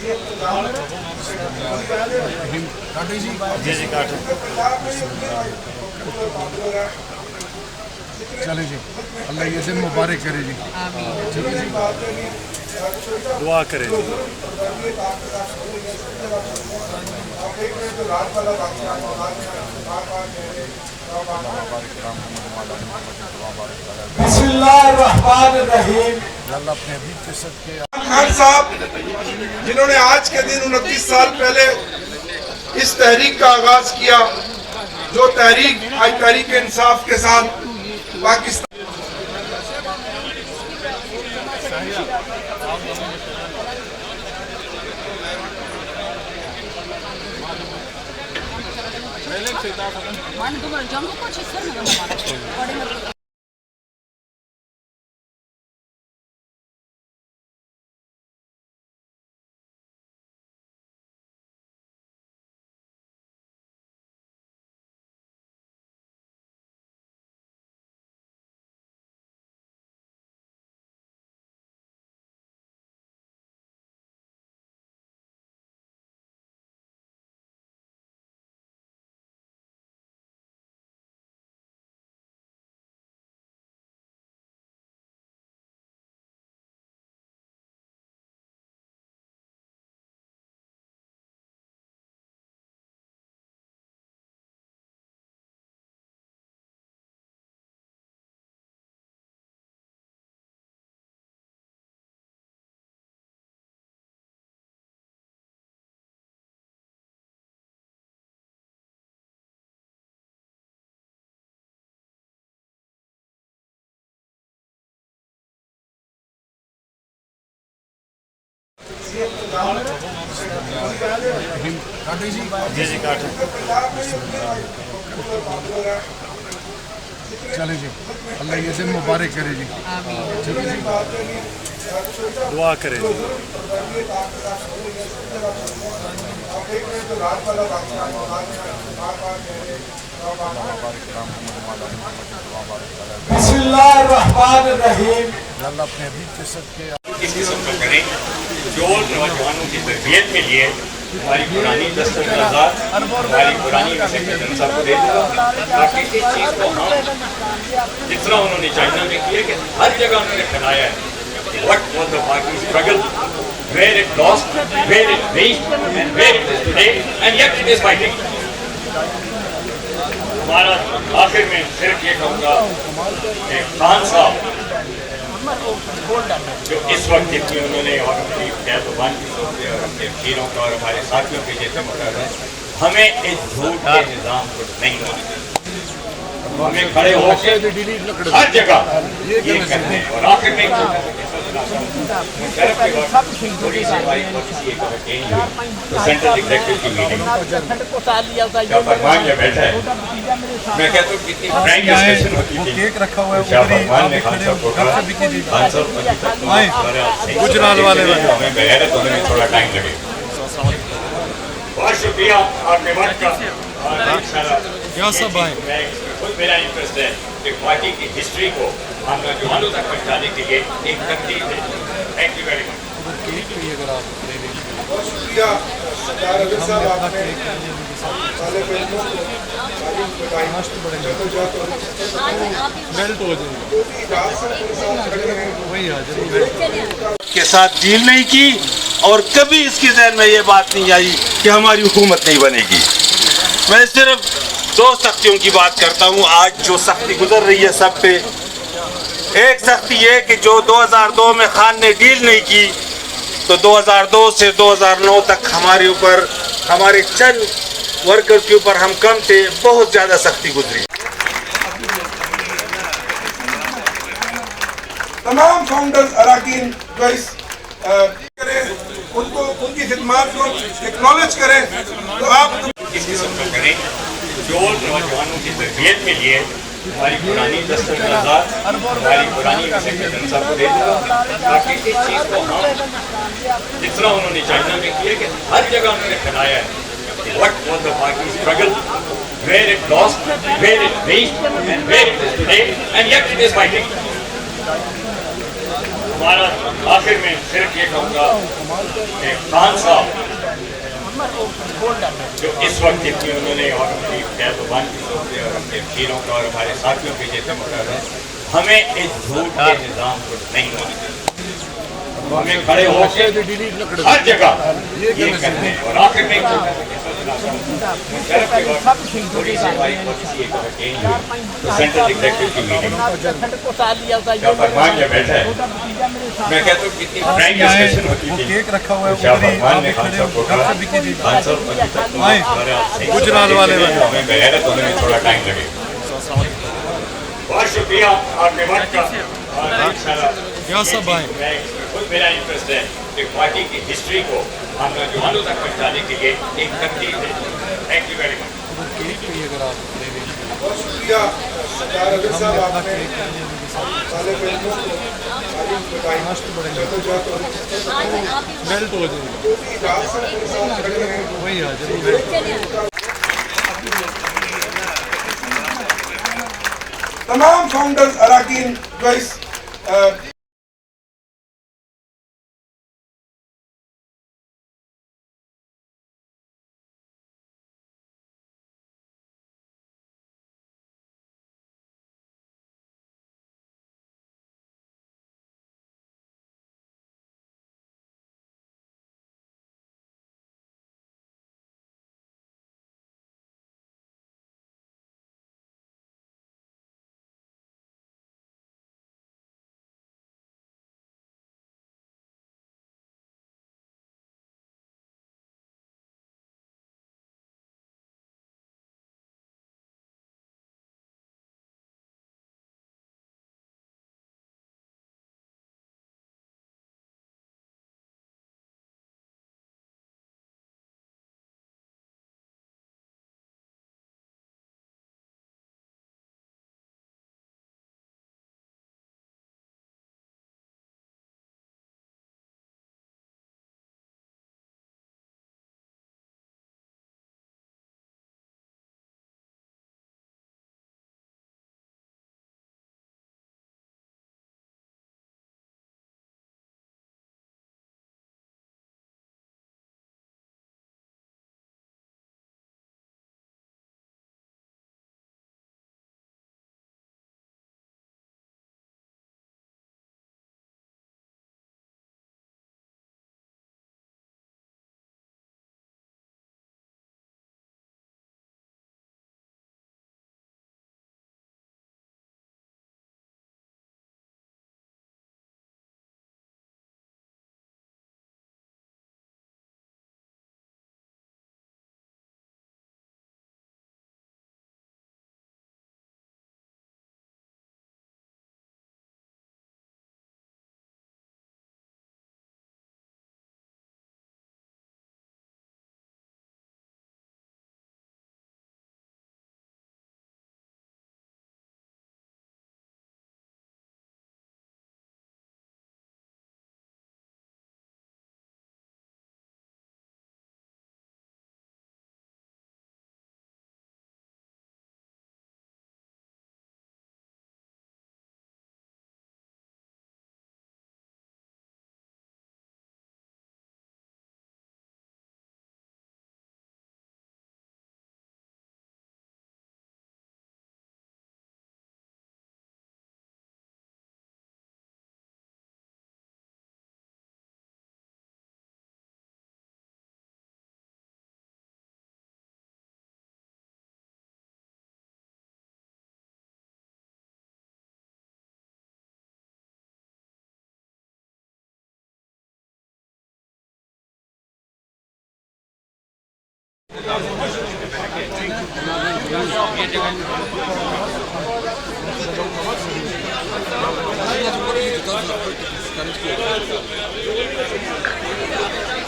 جی جی کاٹیں. چلے جی اللہ یہ دن مبارک کرے جی. ٹھیک ہے جی دعا کریں. بسم اللہ الرحمن الرحیم. اللہ اپنے حبیب کے صدقے. خان صاحب جنہوں نے آج کے دن 29 سال پہلے اس تحریک کا آغاز کیا، جو تحریک آج تحریک انصاف کے ساتھ پاکستان جی جی کاٹیں. چلے جی اللہ یہ دن مبارک کرے جی. ٹھیک ہے جی دعا کریں. بسم اللہ الرحمن الرحیم. اللہ اپنے حبیب کے صدقے. اس قسم کا کریں جو نوجوانوں کی تربیت کے لیے ہماری پرانی دستاویزات ہماری پرانی صاحب کو دے دیا تاکہ اس چیز کو ہم جس طرح انہوں نے چائنا میں کیا کہ ہر جگہ انہوں نے پھیلایا ہے what was the Pakistan struggle, where it lost, where it reached and where it is today and yet it is fighting. ہمارا آخر میں صرف یہ کہوں گا کہ خان صاحب جو اس وقت اتنی انہوں نے اور اپنی بیان کی سوچے اور اپنے شیروں کا اور ہمارے ساتھیوں کے جیسے مقرر ہے، ہمیں اس جھوٹ کے نظام کو نہیں ماننا. ہمیں کھڑے ہو کے ہر جگہ یہ کرنے اور آخر میں شرف کے وقت تھوڑی سی ہماری کوشش یہ کریں تو سینٹرل ایگزیکٹو کی میٹنگ جب فرمان جب بیٹھا ہے میں کہتا ہوں کتنی فرینک ڈسکشن ہوتی تھی. کیک رکھا ہوا ہے شاہ فرمان نے خان صاحب کو کہا خان صاحب گجرال والے ہمیں بغیرت ہونے میں تھوڑا ٹائم لگے. بہت شکریہ آپ کے وقت کا. کیا سب آئے خود میرا انٹرسٹ ہے کہ پارٹی کی ہسٹری کو ہم نوجوانوں تک پہنچانے کے لیے ایک ترتیب ہے. Thank you very much. بہت شکریہ رضا صاحب. آپ نے طالب علموں کو کے ساتھ ڈیل نہیں کی اور کبھی اس کے ذہن میں یہ بات نہیں آئی کہ ہماری حکومت نہیں بنے گی. میں صرف دو سختیوں کی بات کرتا ہوں آج جو سختی گزر رہی ہے سب پہ. ایک سختی یہ کہ جو 2002 میں خان نے ڈیل نہیں کی تو 2002 سے 2009 تک ہمارے اوپر ہمارے چند ورکر کے اوپر ہم کم تھے، بہت زیادہ سختی گزری. تمام فاؤنڈرز اراکین جو اس کریں ان کو ان کی خدمات کو ایکنالج کریں تو آپ اس قسم کا کریں جو نوجوانوں کی تربیت کے لیے ہماری پرانی دستاویزات ہماری پرانی صاحب کو دے دیا تاکہ اس چیز کو ہم جس طرح انہوں نے چائنا میں کیا کہ ہر جگہ انہوں نے پھیلایا ہے what was the Pakistan struggle, where it lost, where it reached and where it is today and yet it is fighting. ہمارا آخر میں صرف یہ کہوں گا کہ خان صاحب جو اس وقت اتنی انہوں نے اور اپنی فیضان کی سوچے اور اپنے وکیلوں کا اور ہمارے ساتھیوں کے جیسے مقرر ہے، ہمیں اس جھوٹ کے نظام کو نہیں ماننا، ہمیں کھڑے ہو کے ہر جگہ یہ کرنے اور آخر میں تھوڑی سی ہماری پالیسی ایک چینج ہوئی تو سینٹرل ایگزیکٹو کی میٹنگ کا فرمان جب بیٹھا ہے، میں کہتا ہوں کتنی فرینک ڈسکشن ہوتی تھی، کیک رکھا ہوا ہے شاہ فرمان نے خان صاحب کو کہا خان صاحب ابھی تک گجرات والے ہمیں بغیرت ہونے میں تھوڑا ٹائم لگے گا۔ بہت شکریہ آپ کے وقت کا، اور انشاءاللہ خود میرا انٹرسٹ ہے کہ پارٹی کی ہسٹری کو ہم نوجوانوں تک پہنچانے کے لیے ایک ترتیب ہے۔ Thank you very much. بہت شکریہ اظہر صاحب، آپ نے طالب علموں کو تعلیم بتائی، جدوجہد اور جو بھی راستہ کے ساتھ کھڑے ہیں، تمام فاؤنڈرز اراکین جو اس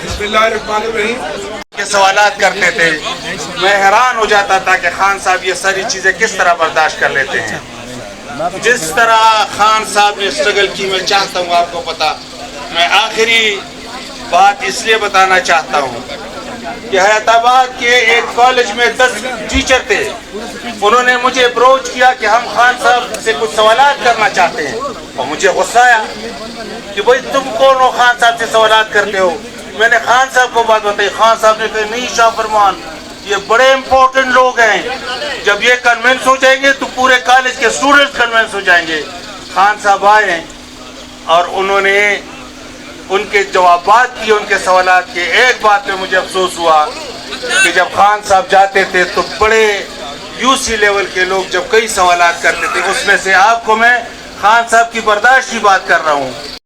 بسم اللہ الرحمن الرحیم کے سوالات کرتے تھے، میں حیران ہو جاتا تھا کہ خان صاحب یہ ساری چیزیں کس طرح برداشت کر لیتے ہیں۔ جس طرح خان صاحب نے اسٹرگل کی، میں چاہتا ہوں آپ کو پتا، میں آخری بات اس لیے بتانا چاہتا ہوں کہ حیات آباد کے ایک کالج میں 10 ٹیچر تھے، انہوں نے مجھے اپروچ کیا کہ ہم خان صاحب سے کچھ سوالات کرنا چاہتے ہیں۔ اور مجھے غصہ آیا کہ بھائی تم کون ہو خان صاحب سے سوالات کرتے ہو. میں نے خان صاحب کو بات بتائی. خان صاحب نے کہا نہیں شاہ فرمان یہ بڑے امپورٹنٹ لوگ ہیں, جب یہ کنونس ہو جائیں گے تو پورے کالج کے اسٹوڈنٹس کنونس ہو جائیں گے. خان صاحب آئے اور انہوں نے ان کے جوابات کیے ان کے سوالات کے. ایک بات پہ مجھے افسوس ہوا کہ جب خان صاحب جاتے تھے تو بڑے یو سی لیول کے لوگ جب کئی سوالات کرتے تھے, اس میں سے آپ کو میں خان صاحب کی برداشت کی بات کر رہا ہوں,